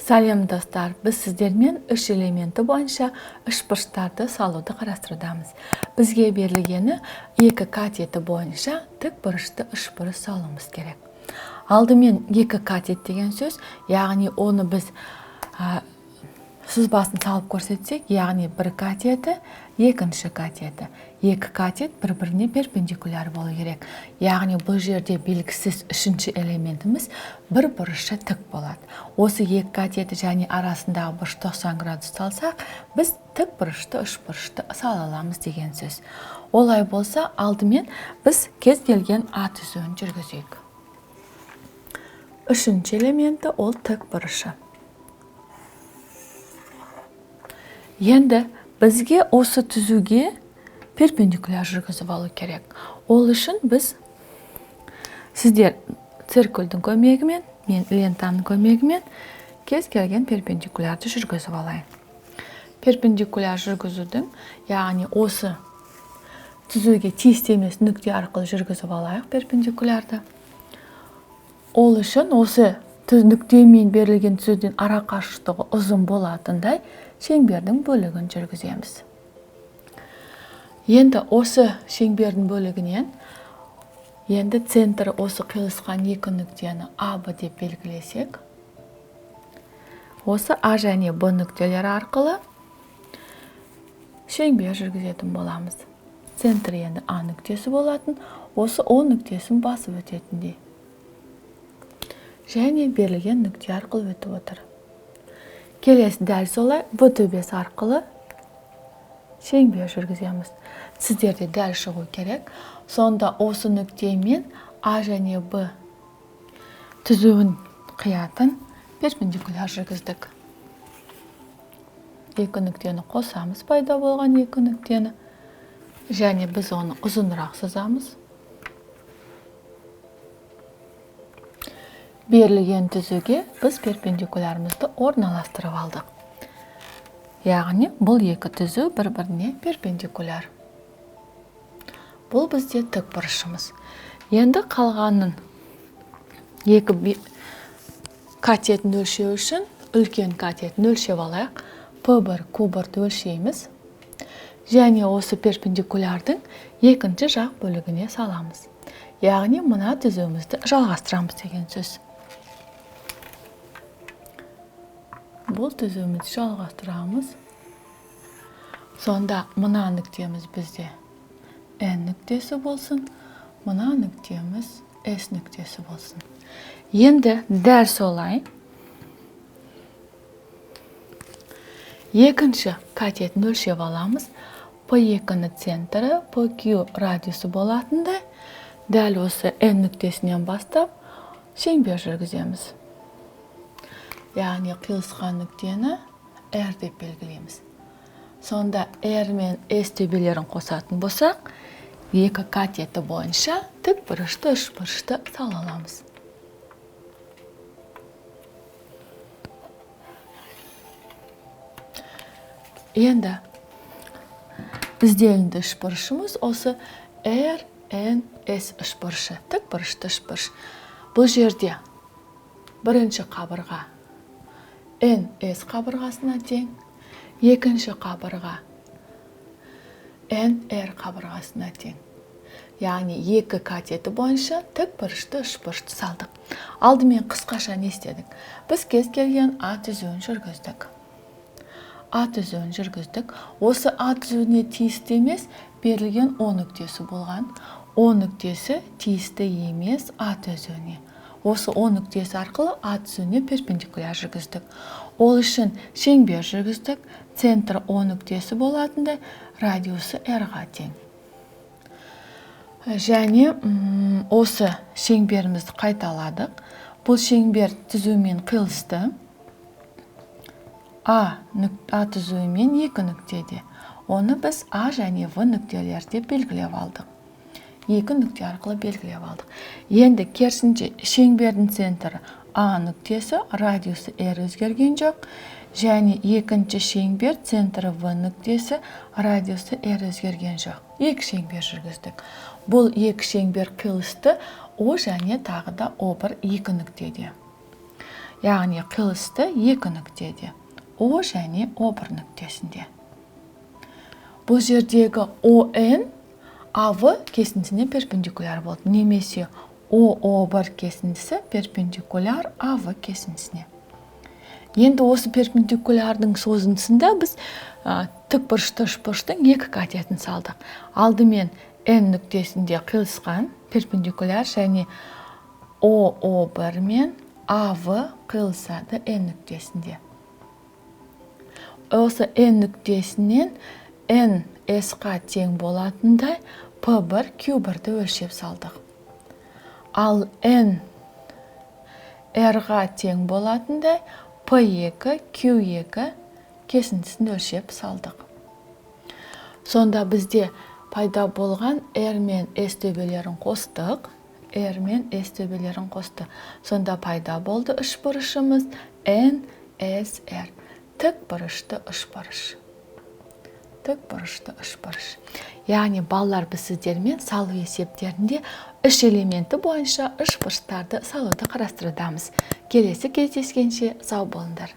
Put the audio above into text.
Салем достар, біз сіздермен үш элементі бойынша үшбұрыштарды салуды қарастырудамыз. Бізге берілгені екі катеті бойынша тік бұрышты үшбұрыш салуымыз керек. Алдымен екі катет деген сөз, яғни оны біз сызбасын салып көрсетсек, яғни бір катеті, екінші катеті. Екі катет бір-біріне перпендикуляр болу керек. Яғни бұл жерде белгісіз үшінші элементіміз бір бұрышы тік болады. Осы екі катеті және арасындағы бұрыш 90 градус салсақ, біз тік бұрышты үш бұрышты сала аламыз деген сөз. Олай болса, алдымен біз кез келген А түзуін жүргізейік. Үшінші элементі ол тік бұрышы. Енді бізге осы түзуге перпендикуляр жүргізіп алу керек. Ол үшін біз сіздер циркульдің көмегімен, мен лентаның көмегімен кез келген перпендикулярды жүргізіп алайын. Перпендикуляр жүргізудің, яғни осы түзуге тиісті емес нүкте арқылы жүргізіп алайық перпендикулярды. Ол үшін осы нүктемен берілген түзуден ара қашықтығы ұзын болатындай шеңбердің бөлігін жүргіземіз. Енді осы шеңбердің бөлігінен енді центрі осы қиылысқан екі нүктені А, Б деп белгілесек, осы А және Б нүктелері арқылы шеңбер жүргізетін боламыз. Центрі енді А нүктесі болатын, осы О нүктесін басып өтетіндей. Және берілген нүкте арқылы өтіп отыр. Келесі дәл солай Б төбесі арқылы шеңбер жүргіземіз. Сіздерде дәл шығу керек. Сонда осы нүктемен А және Б түзуін қиятын перпендикуляр жүргіздік. Екі нүктені қосамыз, пайда болған екі нүктені. Және біз оны ұзынырақ сызамыз. Берілген түзуге біз перпендикулярымызды орналастырып алдық. Яғни бұл екі түзу бір-біріне перпендикуляр. Бұл бізде тік бұрышымыз. Енді қалғанын екі катетін өлшеу үшін үлкен катетін өлшеп алайық. P1, Q1-ді өлшейміз. Және осы перпендикулярдың екінші жақ бөлігіне саламыз. Яғни мына түзуімізді жалғастырамыз деген сөз. Бұл түзуімізді жалғастырамыз. Сонда мына нүктеміз бізде N нүктесі болсын, мына нүктеміз S нүктесі болсын. Енді дәл солай екінші катетін өлшеп аламыз. P2-ні центрі, PQ радиусы болатындай, дәл осы N нүктесінен бастап шеңбер жүргіземіз. Яғни қиылысқан нүктені R деп белгілейміз. Сонда R мен S төбелерін қосатын болсақ, екі катеті бойынша тік бұрышты, үш бұрышты сала аламыз. Енді ізделінді үш бұрышымыз осы R, N, S үш бұрышы, тік бұрышты үш бұрыш. Бұл жерде бірінші қабырға N, S қабырғасына тең, екінші қабырға N, R қабырғасына тең. Яғни екі катеті бойынша тік бұрышты, үш бұрышты салдық. Алдымен қысқаша не істедік? Біз кез келген А түзуін жүргіздік. А түзуін жүргіздік. Осы А түзуіне тиісті емес, берілген О нүктесі болған. О нүктесі тиісті емес А түзуіне. Осы О нүктесі арқылы А түзуіне перпендикуляр жүргіздік. Ол үшін шеңбер жүргіздік. Центр О нүктесі болатындай, радиусы R-ға тең. Және осы шеңберімізді қайталадық. Бұл шеңбер түзуімен қиылысты. А түзуімен екі нүктеде. Оны біз А және В нүктелер деп белгілеп алдық. Екі нүкте арқылы белгілеп алдық. Енді керісінше шеңбердің центрі А нүктесі, радиусы R өзгерген жоқ. Және екінші шеңбер центрі В нүктесі, радиусы R өзгерген жоқ. Екі шеңбер жүргіздік. Бұл екі шеңбер қиылысты О және тағы да О1 екі нүктеде. яғни қиылысты екі нүктеде, О және О1 нүктесінде. Бұл жердегі ОН АВ кесіндісіне перпендикуляр болды, немесе ОО1 кесіндісі перпендикуляр АВ кесіндісіне. Енді осы перпендикулярдың созындысында біз тікбұрышты үшбұрыштың екі катетін салдық. Алдымен N нүктесінде қиылысқан перпендикуляр және ОО1 мен АВ қиылысады N нүктесінде. Осы N нүктесінен N S-қа тең болатындай P1, Q1-ді өлшеп салдық. Ал N R-ға тең болатындай P2, Q2 кесіндісін өлшеп салдық. Сонда бізде пайда болған R мен S төбелерін қостық. R мен S төбелерін қосты. Сонда пайда болды үшбұрышымыз NSR. Тікбұрышты үшбұрыш. Тікбұрышты үшбұрыш. Яғни балалар біз сіздермен салу есептерінде үш элементі бойынша үшбұрыштарды салуды қарастырудамыз. Келесі кездескенше сау болыңдар.